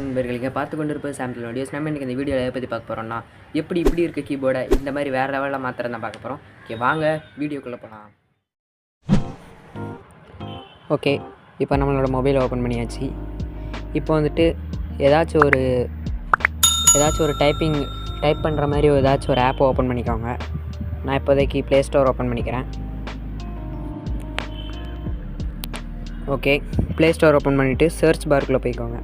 நண்பர்களுக்கு பார்த்து கொண்டு இருப்பது சாம்பிள் வீடியோஸ். நம்ம இன்றைக்கி இந்த வீடியோவில் எதை பற்றி பார்க்க போகிறோம்னா இப்படி இருக்க கீபோர்டை இந்த மாதிரி வேறு லெவலில் மாத்திரம் தான் பார்க்க போகிறோம். ஓகே, வாங்க வீடியோக்குள்ளே போகலாம். ஓகே, இப்போ நம்மளோட மொபைலை ஓப்பன் பண்ணியாச்சு. இப்போ வந்துட்டு ஏதாச்சும் ஒரு டைப் பண்ணுற மாதிரி ஏதாச்சும் ஒரு ஆப்பை ஓப்பன் பண்ணிக்கோங்க. நான் இப்போதைக்கு ப்ளே ஸ்டோர் ஓப்பன் பண்ணிக்கிறேன். ஓகே, ப்ளே ஸ்டோர் ஓப்பன் பண்ணிவிட்டு சர்ச் பார்க்குள்ளே போய்க்கோங்க.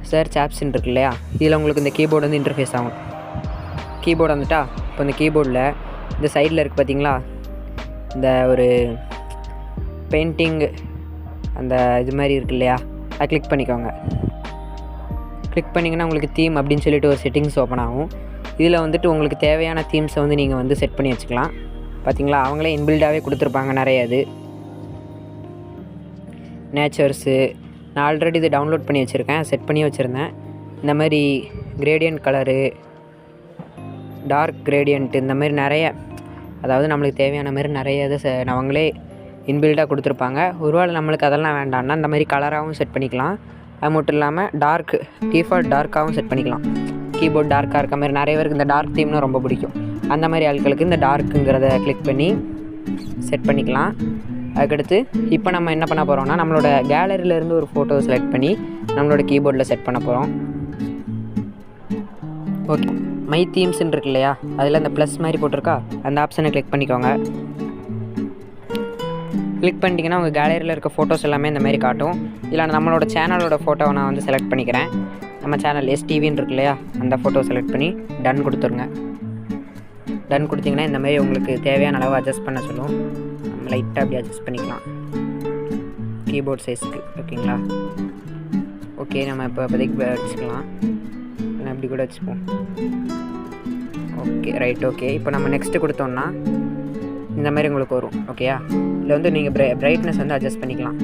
சர்ச் ஆப்ஸ்ன்னு இருக்கு இல்லையா, இதில் உங்களுக்கு இந்த கீபோர்டு வந்து இன்டர்ஃபேஸ் ஆகும். கீபோர்டு வந்துட்டா இப்போ இந்த கீபோர்டில் இந்த சைடில் இருக்குது பார்த்தீங்களா, இந்த ஒரு பெயிண்டிங் அந்த இது மாதிரி இருக்கு இல்லையா, அதை கிளிக் பண்ணிக்கோங்க. கிளிக் பண்ணிங்கன்னா உங்களுக்கு தீம் அப்படின்னு சொல்லிட்டு ஒரு செட்டிங்ஸ் ஓப்பன் ஆகும். இதில் வந்துட்டு உங்களுக்கு தேவையான தீம்ஸை வந்து நீங்கள் வந்து செட் பண்ணி வச்சுக்கலாம். பார்த்தீங்களா, அவங்களே இன்பில்டாகவே கொடுத்துருப்பாங்க நிறைய. இது நேச்சர்ஸு நான் ஆல்ரெடி இது டவுன்லோட் பண்ணி வச்சுருக்கேன், செட் பண்ணி வச்சுருந்தேன். இந்த மாதிரி கிரேடியன்ட் கலரு, டார்க் கிரேடியன்ட்டு, இந்த மாதிரி நிறைய, அதாவது நம்மளுக்கு தேவையான மாதிரி நிறைய இதை அவங்களே இன்பில்டாக கொடுத்துருப்பாங்க. ஒருவேளை நம்மளுக்கு அதெல்லாம் வேண்டாம்னா இந்த மாதிரி கலராகவும் செட் பண்ணிக்கலாம். அது மட்டும் இல்லாமல் டிஃபால்ட் டார்க்காகவும் செட் பண்ணிக்கலாம். கீபோர்ட் டார்க்காக இருக்க மாதிரி நிறைய பேருக்கு இந்த டார்க் தீம்னா ரொம்ப பிடிக்கும். அந்த மாதிரி ஆட்களுக்கு இந்த டார்க்குங்கிறத கிளிக் பண்ணி செட் பண்ணிக்கலாம். அதுக்கடுத்து இப்போ நம்ம என்ன பண்ண போகிறோம்னா, நம்மளோட கேலரியிலேருந்து ஒரு ஃபோட்டோ செலக்ட் பண்ணி நம்மளோட கீபோர்டில் செட் பண்ண போகிறோம். ஓகே, மை தீம்ஸ்ன்னு இருக்கு இல்லையா, அதில் அந்த ப்ளஸ் மாதிரி போட்டிருக்கா, அந்த ஆப்ஷனை கிளிக் பண்ணிக்கோங்க. கிளிக் பண்ணிட்டீங்கன்னா உங்கள் கேலரியில் இருக்க ஃபோட்டோஸ் எல்லாமே இந்த மாதிரி காட்டும். இல்லை நம்மளோட சேனலோட ஃபோட்டோவை நான் வந்து செலக்ட் பண்ணிக்கிறேன். நம்ம சேனல் எஸ்டிவின்னு இருக்கு இல்லையா, அந்த ஃபோட்டோ செலக்ட் பண்ணி டன் கொடுத்துருங்க. டன் கொடுத்தீங்கன்னா இந்த மாதிரி உங்களுக்கு தேவையான அளவு அட்ஜஸ்ட் பண்ண சொல்லும். நம்ம லைட்டாக அப்படி அட்ஜஸ்ட் பண்ணிக்கலாம் கீபோர்ட் சைஸ்க்கு. ஓகேங்களா, ஓகே, நம்ம இப்போ இப்போதைக்கு வச்சுக்கலாம். நான் இப்படி கூட வச்சுப்போம். Okay, right. ஓகே, இப்போ நம்ம நெக்ஸ்ட்டு கொடுத்தோம்னா இந்த மாதிரி உங்களுக்கு வரும். ஓகேயா, இதில் வந்து நீங்கள் பிரைட்னஸ் வந்து அட்ஜஸ்ட் பண்ணிக்கலாம்.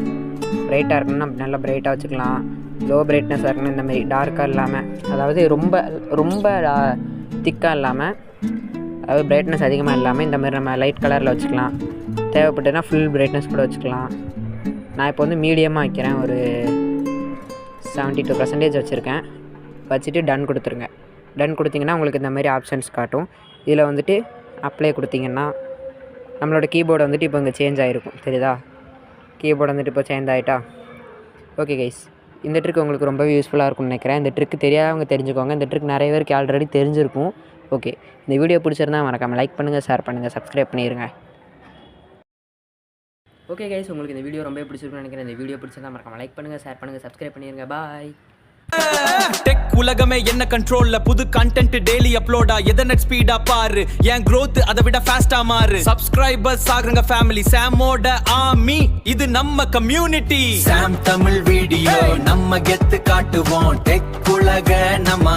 பிரைட்டாக இருக்கணும்னா நல்லா பிரைட்டாக வச்சுக்கலாம். லோ பிரைட்னஸாக இருக்கணும் இந்த மாதிரி டார்க்காக இல்லாமல், அதாவது ரொம்ப திக்காக இல்லாமல், அதாவது பிரைட்னஸ் அதிகமாக இல்லாமல் இந்த மாதிரி நம்ம லைட் கலரில் வச்சுக்கலாம். தேவைப்பட்டதுன்னா ஃபுல் பிரைட்னஸ் கூட வச்சுக்கலாம். நான் இப்போ வந்து மீடியமாக வைக்கிறேன், ஒரு 72% வச்சுருக்கேன். வச்சுட்டு டன் கொடுத்துருங்க. டன் கொடுத்திங்கன்னா உங்களுக்கு இந்த மாதிரி ஆப்ஷன்ஸ் காட்டும். இதில் வந்துட்டு அப்ளை கொடுத்திங்கன்னா நம்மளோட கீபோர்டு வந்துட்டு இப்போ இங்கே சேஞ்ச் ஆகிருக்கும். தெரியுதா, கீபோர்டு வந்துட்டு இப்போ சேஞ்ச் ஆகிட்டா. ஓகே கைஸ், இந்த ட்ரிக் உங்களுக்கு ரொம்பவே யூஸ்ஃபுல்லாக இருக்கும்னு நினைக்கிறேன். இந்த ட்ரிக் தெரியாதவங்க தெரிஞ்சுக்கோங்க. இந்த ட்ரிக் நிறைய பேருக்கு ஆல்ரெடி தெரிஞ்சிருக்கும். ஓகே, இந்த வீடியோ பிடிச்சிருந்தா மறக்காமல் லைக் பண்ணுங்கள், ஷேர் பண்ணுங்கள், சப்ஸ்கிரைப் பண்ணிடுங்க. ஓகே கைஸ், உங்களுக்கு இந்த வீடியோ ரொம்ப பிடிச்சிருக்குன்னு நினைக்கிறேன். இந்த வீடியோ பிடிச்சிருந்தா மறக்காமல் லைக் பண்ணுங்கள், ஷேர் பண்ணுங்கள், சப்ஸ்கிரைப் பண்ணிடுங்க. பாய். டெக் உலகமே என்ன கண்ட்ரோல்ல, புது கண்டென்ட் டெய்லி அப்லோடா, எதனட் ஸ்பீடா பாரு, என் growth அதை விட ஃபாஸ்டா மாறு. சப்ஸ்கிரைபர்ஸ் ஆகுங்க ஃபேமிலி, சாமோட ஆர்மி, இது நம்ம கம்யூனிட்டி. சாம் தமிழ் வீடியோ நம்ம கெத்து காட்டுவோம், டெக் உலக நம்ம